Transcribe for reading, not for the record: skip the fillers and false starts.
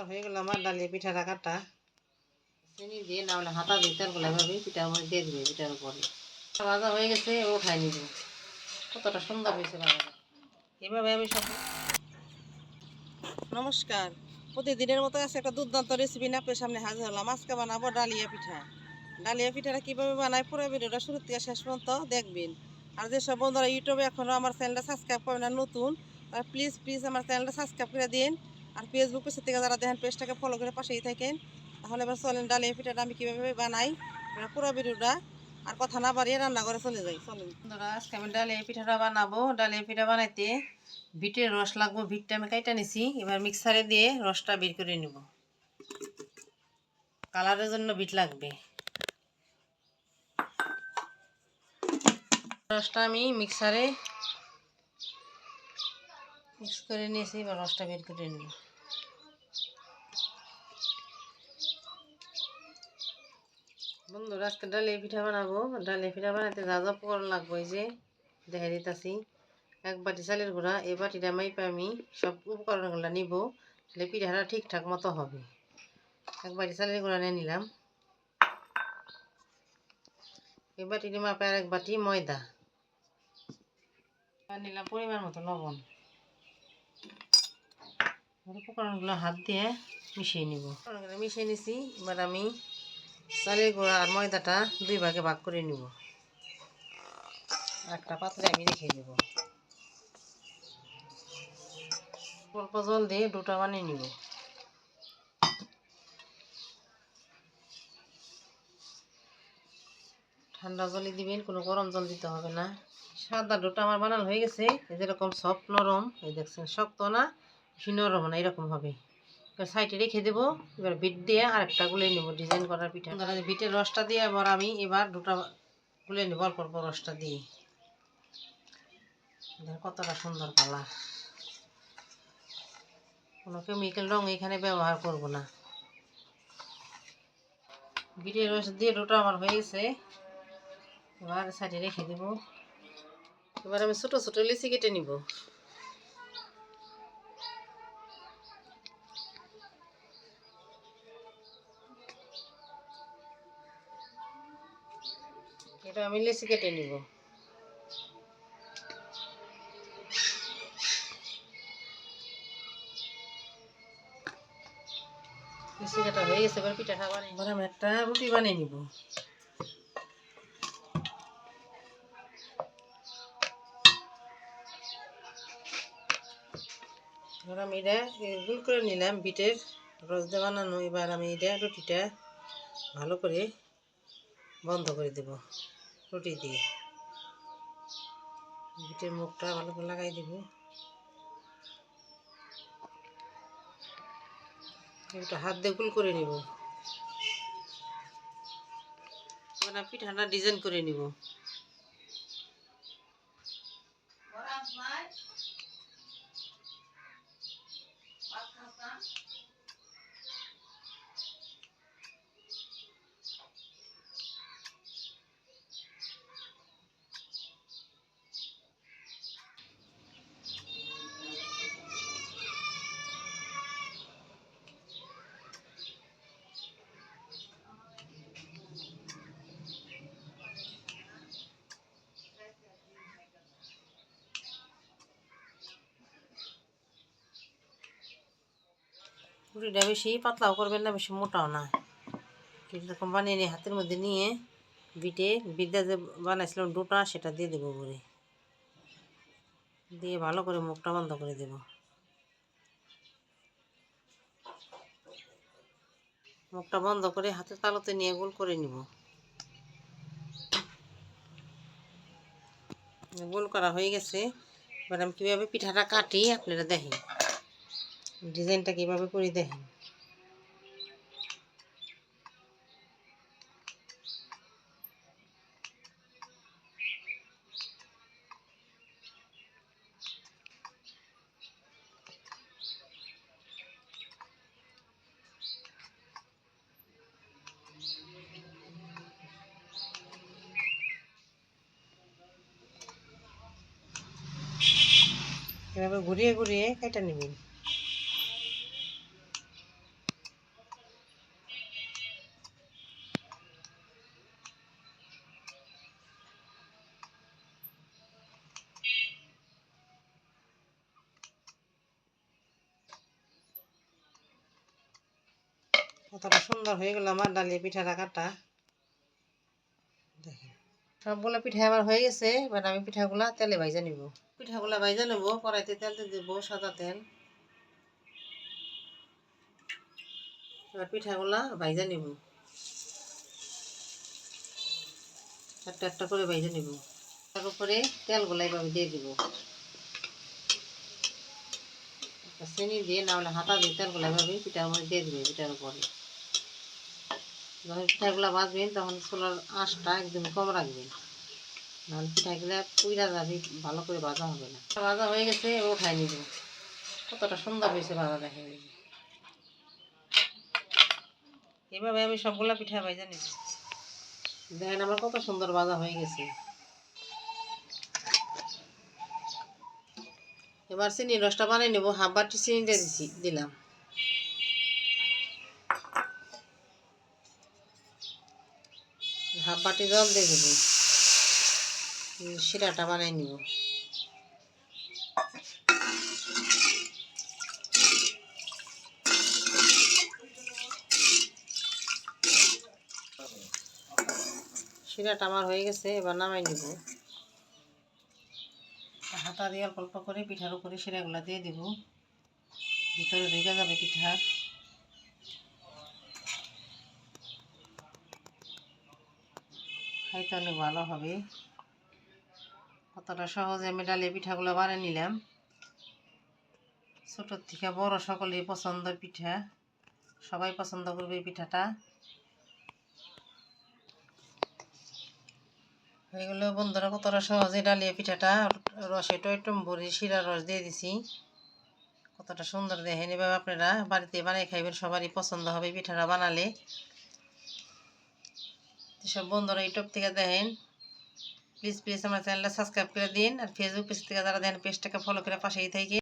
হয়ে গেল আমার ডালিয়া পিঠাটা কাটা। চিনি দিয়ে না হলে হাতা দিয়ে তেলগুলো এভাবে পিঠার মধ্যে দিয়ে দিবে। পিঠার উপরে ভাজা হয়ে গেছে, ও খাই নিব। কতটা সুন্দর হয়েছে ভাজা। এভাবে আমি সব। নমস্কার, প্রতিদিনের মতো আছে একটা দুর্দান্ত রেসিপি নিয়ে আপনার সামনে হাজির হলাম। আজকে বানাবো ডালিয়া পিঠা। ডালিয়া পিঠাটা কীভাবে বানায় পুরো ভিডিওটা শুরু থেকে শেষ পর্যন্ত দেখবেন। আর যেসব বন্ধুরা ইউটিউবে এখনও আমার চ্যানেলটা সাবস্ক্রাইব করে না নতুন, তারা প্লিজ আমার চ্যানেলটা সাবস্ক্রাইব করে দিন। আর ফেসবুক পেজ থেকে যারা দেখেন পেজটাকে ফলো করে পাশেই থাকেন। তাহলে এবার চলেন ডালিয়া পিঠাটা আমি কীভাবে বানাই পুরো ভিডিওটা আর কথা না বাড়িয়ে রান্না করে চলে যাই। চলেন বন্ধুরা, আজকে আমি ডালিয়া পিঠাটা বানাবো। ডালিয়া পিঠা বানাইতে বিটের রস লাগবো। বিটটা আমি কাইটা নিছি, এবার মিক্সারে দিয়ে রসটা বের করে নিব। কালারের জন্য বিট লাগবে। রসটা আমি মিক্সারে মিক্স করে নিয়েছি, এবার রসটা বের করে নিব। বন্ধুরা, আজকে ডালিয়া পিঠা বানাবো। ডালিয়া পিঠা বানাতে যা যা উপকরণ লাগবে এই যে দেখা দিতেছি। 1 বাটি চালের গুঁড়া। এই বাটিটা মাইপে আমি সব উপকরণগুলো নিব, তাহলে পিঠাটা ঠিকঠাক মতো হবে। 1 বাটি চালের গুঁড়া নিয়ে নিলাম। এই বাটিটি মাপে আর 1 বাটি ময়দা নিলাম। পরিমাণ মতো লবণ। উপকরণগুলো হাত দিয়ে মিশিয়ে নিব। উপকরণগুলো মিশিয়ে নিছি। এবার আমি চালের গুঁড়া আর ময়দাটা 2 ভাগে ভাগ করে নিব। একটা পাত্রে আমি রেখে দেব। অল্প জল দিয়ে ডোটা বানিয়ে নিব। ঠান্ডা জলই দিবেন, কোনো গরম জল দিতে হবে না। সাদা ডোটা আমার বানানো হয়ে গেছে। যেরকম সফট নরম, এই দেখছেন, শক্ত না বেশি নরম না, এরকম হবে। এবার সাইডে রেখে দেবো। এবার বিট দিয়ে আরেকটা গুলে নেব ডিজাইন করার পিঠা। বিটের রসটা দিয়ে এবার ডোটা গুলে নেব অল্প অল্প রসটা দিয়ে। কতটা সুন্দর কালার। কোনো কেমিক্যাল রং এখানে ব্যবহার করব না। বিটের রস দিয়ে ডোটা আমার হয়ে গেছে। এবার সাইডে রেখে দেব। এবার আমি ছোটো ছোটো লিচি কেটে নিব। এটা আমি লিচি কেটে নিব। লিচি কাটা হয়ে গেছে। এবার পিঠাটা বানিয়ে এবার আমি একটা রুটি বানিয়ে নিব। এবার আমি এটা গুল করে নিলাম বিটের রস দিয়ে বানানো। এবার আমি এটা রুটিটা ভালো করে বন্ধ করে দেব রুটি দিয়ে। বিটের মুখটা ভালো করে লাগাই দেব। এটা হাত দিয়ে গুল করে নিব। এবার পিঠাটা ডিজাইন করে নিব। রুটিটা বেশি পাতলাও করবেন না, বেশি মোটাও না। এরকম বানিয়ে নিয়ে হাতের মধ্যে নিয়ে বিটটা যে বানাইছিলাম ডোটা সেটা দিয়ে দেবো করে দিয়ে ভালো করে মুখটা বন্ধ করে দেব। মুখটা বন্ধ করে হাতের তালুতে নিয়ে গোল করে নিব। গোল করা হয়ে গেছে। এবার আমি কীভাবে পিঠাটা কাটি আপনারা দেখেন, ডিজাইনটা কীভাবে করি দেখেন। এভাবে ঘুরিয়ে ঘুরিয়ে কেটে নেবেন। কতটা সুন্দর হয়ে গেল আমার ডালিয়া পিঠাটা কাটা। দেখেন সবগুলো পিঠা আমার হয়ে গেছে। এবার আমি পিঠাগুলা তেলে ভাইজা নিব। পিঠাগুলা ভাইজা নেব, কড়াইতে তেল দিয়ে দেবো, সাদা তেল। এবার পিঠাগুলা ভাইজা নিব, একটা একটা করে ভাইজা নিব। তার উপরে তেলগুলা এইভাবে দিয়ে দিব, চিনি দিয়ে না হলে হাতা দিয়ে তেলগুলা এভাবে পিঠার মধ্যে দিয়ে দিবে। পিঠার উপরে যখন পিঠাগুলা ভাজবেন তখন চুলার আঁচটা একদম কম রাখবেন, নাহলে পিঠাগুলা পুইরা যাবে, ভালো করে ভাজা হবে না। ভাজা হয়ে গেছে, উঠাই নিব। কতটা সুন্দর হয়েছে ভাজা, দেখা যাবে। এভাবে আমি সবগুলা পিঠা ভাজা নিব। দেখেন আমার কত সুন্দর ভাজা হয়ে গেছে। এবার চিনি রসটা বানিয়ে নেব। হাফ বাটি চিনি দিলাম। হাফ বাটি জল দিয়ে দেবো, শিরাটা বানিয়ে নিব। শিরাটা আমার হয়ে গেছে, এবার নামাই নিব। হাতা দিয়ে অল্প অল্প করে পিঠার উপরে শিরাগুলা দিয়ে দিব, ভিতরে ঢেকে যাবে পিঠার। খাইতে অনেক ভালো হবে। কতটা সহজে আমি ডালিয়া পিঠাগুলো বানিয়ে নিলাম। ছোটোর থেকে বড় সকলেই পছন্দের পিঠা, সবাই পছন্দ করবে এই পিঠাটা। এগুলো বন্ধুরা কতটা সহজে ডালিয়া পিঠাটা রসে টইটম ভরে শিরা রস দিয়ে দিছি। কতটা সুন্দর দেখেন। এভাবে আপনারা বাড়িতে বানিয়ে খাইবেন, সবারই পছন্দ হবে পিঠাটা বানালে। যেসব বন্ধুরা ইউটিউব থেকে দেখেন, প্লিজ আমার চ্যানেলটা সাবস্ক্রাইব করে দিন। আর ফেসবুক পেজ থেকে যারা দেখেন, পেজটাকে ফলো করে পাশেই থেকে